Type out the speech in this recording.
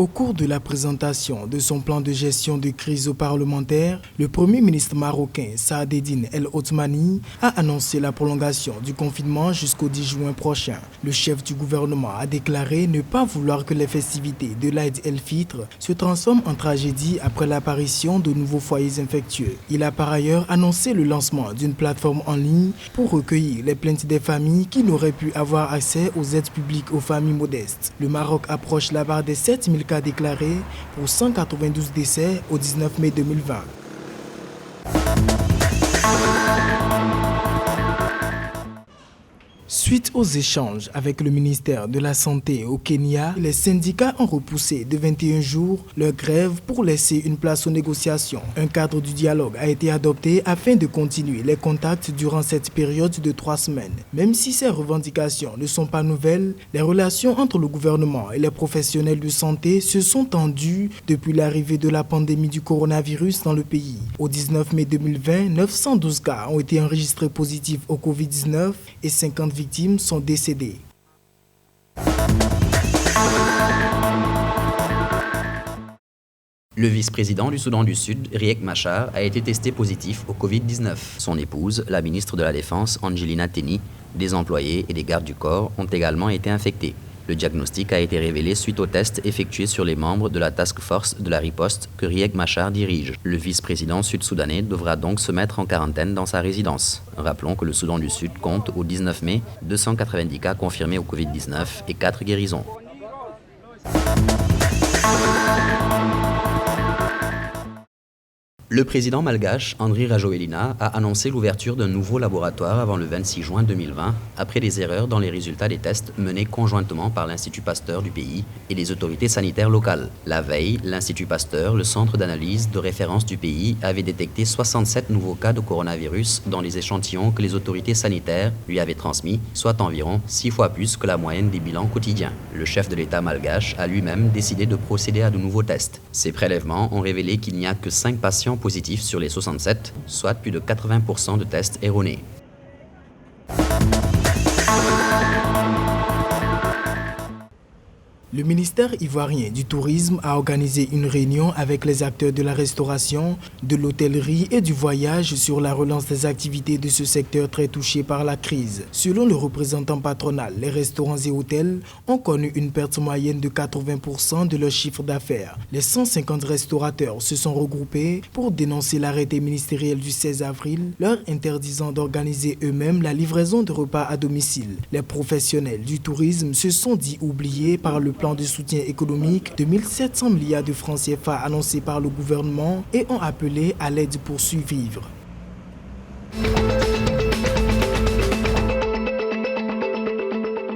Au cours de la présentation de son plan de gestion de crise aux parlementaires, le Premier ministre marocain Saadedine El Othmani a annoncé la prolongation du confinement jusqu'au 10 juin prochain. Le chef du gouvernement a déclaré ne pas vouloir que les festivités de l'Aïd el-Fitr se transforment en tragédie après l'apparition de nouveaux foyers infectieux. Il a par ailleurs annoncé le lancement d'une plateforme en ligne pour recueillir les plaintes des familles qui n'auraient pu avoir accès aux aides publiques aux familles modestes. Le Maroc approche la barre des 7000 cas déclarés pour 192 décès au 19 mai 2020. Suite aux échanges avec le ministère de la Santé au Kenya, les syndicats ont repoussé de 21 jours leur grève pour laisser une place aux négociations. Un cadre du dialogue a été adopté afin de continuer les contacts durant cette période de 3 semaines. Même si ces revendications ne sont pas nouvelles, les relations entre le gouvernement et les professionnels de santé se sont tendues depuis l'arrivée de la pandémie du coronavirus dans le pays. Au 19 mai 2020, 912 cas ont été enregistrés positifs au Covid-19 et 50 victimes sont décédées. Le vice-président du Soudan du Sud, Riek Machar, a été testé positif au Covid-19. Son épouse, la ministre de la Défense, Angelina Teny, des employés et des gardes du corps ont également été infectés. Le diagnostic a été révélé suite aux tests effectués sur les membres de la Task Force de la riposte que Riek Machar dirige. Le vice-président sud-soudanais devra donc se mettre en quarantaine dans sa résidence. Rappelons que le Soudan du Sud compte au 19 mai 290 cas confirmés au Covid-19 et 4 guérisons. Le président malgache, Andry Rajoelina, a annoncé l'ouverture d'un nouveau laboratoire avant le 26 juin 2020, après des erreurs dans les résultats des tests menés conjointement par l'Institut Pasteur du pays et les autorités sanitaires locales. La veille, l'Institut Pasteur, le centre d'analyse de référence du pays, avait détecté 67 nouveaux cas de coronavirus dans les échantillons que les autorités sanitaires lui avaient transmis, soit environ 6 fois plus que la moyenne des bilans quotidiens. Le chef de l'État malgache a lui-même décidé de procéder à de nouveaux tests. Ces prélèvements ont révélé qu'il n'y a que 5 patients positifs sur les 67, soit plus de 80% de tests erronés. Le ministère ivoirien du Tourisme a organisé une réunion avec les acteurs de la restauration, de l'hôtellerie et du voyage sur la relance des activités de ce secteur très touché par la crise. Selon le représentant patronal, les restaurants et hôtels ont connu une perte moyenne de 80% de leur chiffre d'affaires. Les 150 restaurateurs se sont regroupés pour dénoncer l'arrêté ministériel du 16 avril, leur interdisant d'organiser eux-mêmes la livraison de repas à domicile. Les professionnels du tourisme se sont dit oubliés par le plan de soutien économique de 1700 milliards de francs CFA annoncé par le gouvernement et ont appelé à l'aide pour survivre.